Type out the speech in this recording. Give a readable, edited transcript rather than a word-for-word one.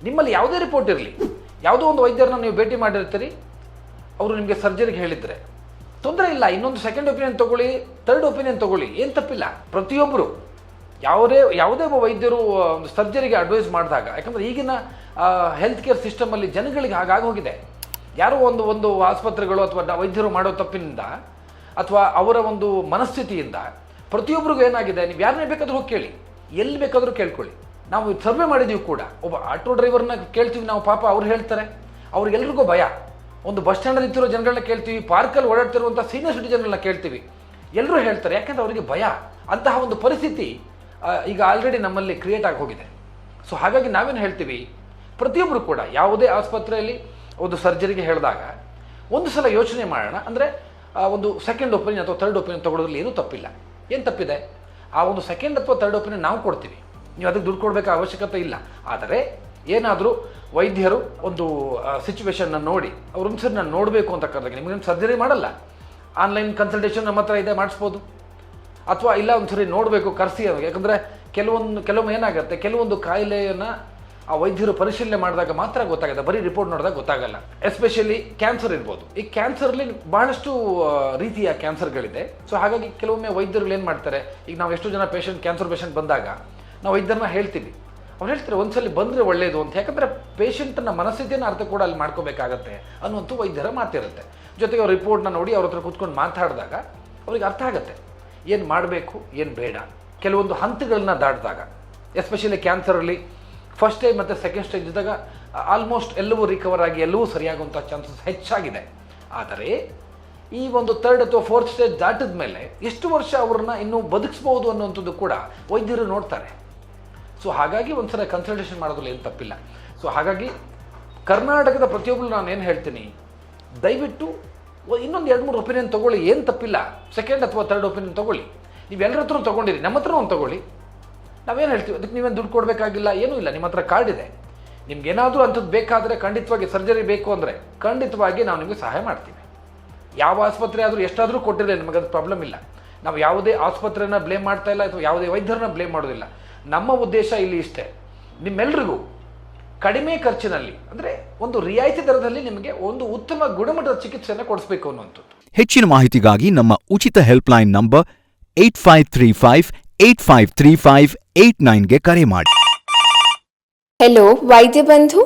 ನಿಮ್ಮಲ್ಲಿ ಯಾವುದೇ ರಿಪೋರ್ಟ್ ಇರಲಿ, ಯಾವುದೋ ಒಂದು ವೈದ್ಯರನ್ನ ನೀವು ಭೇಟಿ ಮಾಡಿರ್ತೀರಿ, ಅವರು ನಿಮಗೆ ಸರ್ಜರಿಗೆ ಹೇಳಿದರೆ ತೊಂದರೆ ಇಲ್ಲ, ಇನ್ನೊಂದು ಸೆಕೆಂಡ್ ಒಪಿನಿಯನ್ ತೊಗೊಳ್ಳಿ, ಥರ್ಡ್ ಒಪಿನಿಯನ್ ತೊಗೊಳ್ಳಿ, ಏನು ತಪ್ಪಿಲ್ಲ. ಪ್ರತಿಯೊಬ್ಬರು ಯಾವುದೇ ಒಬ್ಬ ವೈದ್ಯರು ಒಂದು ಸರ್ಜರಿಗೆ ಅಡ್ವೈಸ್ ಮಾಡಿದಾಗ, ಯಾಕಂದರೆ ಈಗಿನ ಹೆಲ್ತ್ ಕೇರ್ ಸಿಸ್ಟಮಲ್ಲಿ ಜನಗಳಿಗೆ ಹಾಗಾಗೋಗಿದೆ. ಯಾರೋ ಒಂದು ಆಸ್ಪತ್ರೆಗಳು ಅಥವಾ ವೈದ್ಯರು ಮಾಡೋ ತಪ್ಪಿನಿಂದ ಅಥವಾ ಅವರ ಒಂದು ಮನಸ್ಥಿತಿಯಿಂದ ಪ್ರತಿಯೊಬ್ಬರಿಗೂ ಏನಾಗಿದೆ, ನೀವು ಯಾರನ್ನೇ ಬೇಕಾದರೂ ಹೋಗಿ ಕೇಳಿ, ಎಲ್ಲಿ ಬೇಕಾದರೂ ಕೇಳ್ಕೊಳ್ಳಿ. ನಾವು ಸರ್ವೆ ಮಾಡಿದ್ದೀವಿ ಕೂಡ, ಒಬ್ಬ ಆಟೋ ಡ್ರೈವರ್ನ ಕೇಳ್ತೀವಿ ನಾವು, ಪಾಪ ಅವ್ರು ಹೇಳ್ತಾರೆ, ಅವ್ರಿಗೆಲ್ರಿಗೂ ಭಯ. ಒಂದು ಬಸ್ ಸ್ಟ್ಯಾಂಡಲ್ಲಿ ನಿಂತಿರೋ ಜನಗಳನ್ನ ಕೇಳ್ತೀವಿ, ಪಾರ್ಕಲ್ಲಿ ಓಡಾಡ್ತಿರುವಂಥ ಸೀನಿಯರ್ ಸಿಟಿಜನ್ಗಳನ್ನ ಕೇಳ್ತೀವಿ, ಎಲ್ಲರೂ ಹೇಳ್ತಾರೆ, ಯಾಕೆಂದರೆ ಅವರಿಗೆ ಭಯ. ಅಂತಹ ಒಂದು ಪರಿಸ್ಥಿತಿ ಈಗ ಆಲ್ರೆಡಿ ನಮ್ಮಲ್ಲಿ ಕ್ರಿಯೇಟ್ ಆಗಿ ಹೋಗಿದೆ. ಸೊ ಹಾಗಾಗಿ ನಾವೇನು ಹೇಳ್ತೀವಿ, ಪ್ರತಿಯೊಬ್ಬರು ಕೂಡ ಯಾವುದೇ ಆಸ್ಪತ್ರೆಯಲ್ಲಿ ಒಂದು ಸರ್ಜರಿಗೆ ಹೇಳಿದಾಗ ಒಂದು ಸಲ ಯೋಚನೆ ಮಾಡೋಣ. ಅಂದರೆ ಒಂದು ಸೆಕೆಂಡ್ ಒಪಿನಿಯನ್ ಅಥವಾ ಥರ್ಡ್ ಒಪಿನಿಯನ್ ತೊಗೊಳೋದ್ರಲ್ಲಿ ಏನೂ ತಪ್ಪಿಲ್ಲ. ಏನು ತಪ್ಪಿದೆ? ಆ ಒಂದು ಸೆಕೆಂಡ್ ಅಥವಾ ಥರ್ಡ್ ಒಪಿನಿಯನ್ ನಾವು ಕೊಡ್ತೀವಿ, ನೀವು ಅದಕ್ಕೆ ದುಡ್ಡು ಕೊಡಬೇಕಾದ ಅವಶ್ಯಕತೆ ಇಲ್ಲ. ಆದರೆ ಏನಾದರೂ ವೈದ್ಯರು ಒಂದು ಸಿಚುವೇಶನ್ನ ನೋಡಿ ಅವ್ರೊಂದು ಸರಿ ನಾನು ನೋಡಬೇಕು ಅಂತ ಕರೆದಾಗ, ನಿಮಗೇನು ಸರ್ಜರಿ ಮಾಡಲ್ಲ, ಆನ್ಲೈನ್ ಕನ್ಸಲ್ಟೇಷನ್ ನಮ್ಮ ಹತ್ರ ಇದೆ, ಮಾಡಿಸ್ಬೋದು. ಅಥವಾ ಇಲ್ಲ ಒಂದು ಸರಿ ನೋಡಬೇಕು, ಕರೆಸಿ. ಯಾಕಂದರೆ ಕೆಲವೊಮ್ಮೆ ಏನಾಗುತ್ತೆ, ಕೆಲವೊಂದು ಕಾಯಿಲೆಯನ್ನು ಆ ವೈದ್ಯರು ಪರಿಶೀಲನೆ ಮಾಡಿದಾಗ ಮಾತ್ರ ಗೊತ್ತಾಗುತ್ತೆ, ಬರೀ ರಿಪೋರ್ಟ್ ನೋಡಿದಾಗ ಗೊತ್ತಾಗಲ್ಲ. ಎಸ್ಪೆಷಲಿ ಕ್ಯಾನ್ಸರ್ ಇರ್ಬೋದು. ಈ ಕ್ಯಾನ್ಸರ್ಲಿ ಬಹಳಷ್ಟು ರೀತಿಯ ಕ್ಯಾನ್ಸರ್ಗಳಿದೆ. ಸೊ ಹಾಗಾಗಿ ಕೆಲವೊಮ್ಮೆ ವೈದ್ಯರುಗಳು ಏನು ಮಾಡ್ತಾರೆ, ಈಗ ನಾವು ಎಷ್ಟು ಜನ ಕ್ಯಾನ್ಸರ್ ಪೇಷಂಟ್ ಬಂದಾಗ ನಾವು ವೈದ್ಯರನ್ನ ಹೇಳ್ತೀವಿ, ಅವ್ರು ಹೇಳ್ತಾರೆ ಒಂದ್ಸಲಿ ಬಂದರೆ ಒಳ್ಳೆಯದು ಅಂತ. ಯಾಕಂದರೆ ಪೇಷಂಟನ್ನ ಮನಸ್ಥಿತಿಯನ್ನು ಅರ್ಥ ಕೂಡ ಅಲ್ಲಿ ಮಾಡ್ಕೋಬೇಕಾಗತ್ತೆ ಅನ್ನುವಂಥ ವೈದ್ಯರ ಮಾತಿರುತ್ತೆ. ಜೊತೆಗೆ ಅವ್ರ ರಿಪೋರ್ಟ್ನ ನೋಡಿ ಅವ್ರ ಹತ್ರ ಕೂತ್ಕೊಂಡು ಮಾತಾಡಿದಾಗ ಅವ್ರಿಗೆ ಅರ್ಥ ಆಗುತ್ತೆ ಏನು ಮಾಡಬೇಕು, ಏನು ಬೇಡ. ಕೆಲವೊಂದು ಹಂತಗಳನ್ನ ದಾಟಿದಾಗ, ಎಸ್ಪೆಷಲಿ ಕ್ಯಾನ್ಸರಲ್ಲಿ ಫಸ್ಟ್ ಸ್ಟೇಜ್ ಮತ್ತು ಸೆಕೆಂಡ್ ಸ್ಟೇಜ್ ಇದ್ದಾಗ ಆಲ್ಮೋಸ್ಟ್ ಎಲ್ಲವೂ ರಿಕವರ್ ಆಗಿ ಎಲ್ಲವೂ ಸರಿಯಾಗುವಂಥ ಚಾನ್ಸಸ್ ಹೆಚ್ಚಾಗಿದೆ. ಆದರೆ ಈ ಒಂದು ಥರ್ಡ್ ಅಥವಾ ಫೋರ್ತ್ ಸ್ಟೇಜ್ ದಾಟಿದ ಮೇಲೆ ಎಷ್ಟು ವರ್ಷ ಅವ್ರನ್ನ ಇನ್ನೂ ಬದುಕಿಸ್ಬೋದು ಅನ್ನುವಂಥದ್ದು ಕೂಡ ವೈದ್ಯರು ನೋಡ್ತಾರೆ. ಸೊ ಹಾಗಾಗಿ ಒಂದ್ಸಲ ಕನ್ಸಲ್ಟೇಷನ್ ಮಾಡೋದ್ರಲ್ಲಿ ಏನು ತಪ್ಪಿಲ್ಲ. ಸೊ ಹಾಗಾಗಿ ಕರ್ನಾಟಕದ ಪ್ರತಿಯೊಬ್ಬರು ನಾನು ಏನು ಹೇಳ್ತೀನಿ, ದಯವಿಟ್ಟು ಇನ್ನೊಂದು 2-3 ಒಪಿನಿಯನ್ ತೊಗೊಳ್ಳಿ, ಏನು ತಪ್ಪಿಲ್ಲ. ಸೆಕೆಂಡ್ ಅಥವಾ ಥರ್ಡ್ ಒಪಿನಿಯನ್ ತೊಗೊಳ್ಳಿ. ನೀವು ಎಲ್ಲರ ಹತ್ರ ತೊಗೊಂಡಿರಿ, ನಮ್ಮ ಹತ್ರ ಒಂದು ತೊಗೊಳ್ಳಿ. ನಾವೇನು ಹೇಳ್ತೀವಿ, ಅದಕ್ಕೆ ನೀವೇನು ದುಡ್ಡು ಕೊಡಬೇಕಾಗಿಲ್ಲ, ಏನೂ ಇಲ್ಲ. ನಿಮ್ಮ ಹತ್ರ ಕಾರ್ಡ್ ಇದೆ, ನಿಮ್ಗೇನಾದರೂ ಅಂಥದ್ದು ಬೇಕಾದರೆ, ಖಂಡಿತವಾಗಿ ಸರ್ಜರಿ ಬೇಕು ಅಂದರೆ ಖಂಡಿತವಾಗಿ ನಾವು ನಿಮಗೆ ಸಹಾಯ ಮಾಡ್ತೀವಿ. ಯಾವ ಆಸ್ಪತ್ರೆ ಆದರೂ ಎಷ್ಟಾದರೂ ಕೊಟ್ಟಿರಲಿ, ನಮಗದು ಪ್ರಾಬ್ಲಮ್ ಇಲ್ಲ. ನಾವು ಯಾವುದೇ ಆಸ್ಪತ್ರೆನ ಬ್ಲೇಮ್ ಮಾಡ್ತಾ ಇಲ್ಲ ಅಥವಾ ಯಾವುದೇ ವೈದ್ಯರನ್ನ ಬ್ಲೇಮ್ ಮಾಡೋದಿಲ್ಲ. ನಮ್ಮ ಉದ್ದೇಶ ಇಲ್ಲಿ ಇಷ್ಟೇ, ನಿಮ್ಮೆಲ್ರಿಗೂ ಕಡಿಮೆ ಖರ್ಚಿನಲ್ಲಿ, ಅಂದರೆ ಒಂದು ರಿಯಾಯಿತಿ ದರದಲ್ಲಿ ನಿಮಗೆ ಒಂದು ಉತ್ತಮ ಗುಣಮಟ್ಟದ ಚಿಕಿತ್ಸೆಯನ್ನು ಕೊಡಿಸಬೇಕು ಅನ್ನುವಂಥದ್ದು. ಹೆಚ್ಚಿನ ಮಾಹಿತಿಗಾಗಿ ನಮ್ಮ ಉಚಿತ ಹೆಲ್ಪ್ಲೈನ್ ನಂಬರ್ 8535853589 ಗೆ ಕರೆ ಮಾಡಿ. ಹೆಲೋ ವೈದ್ಯ ಬಂಧು,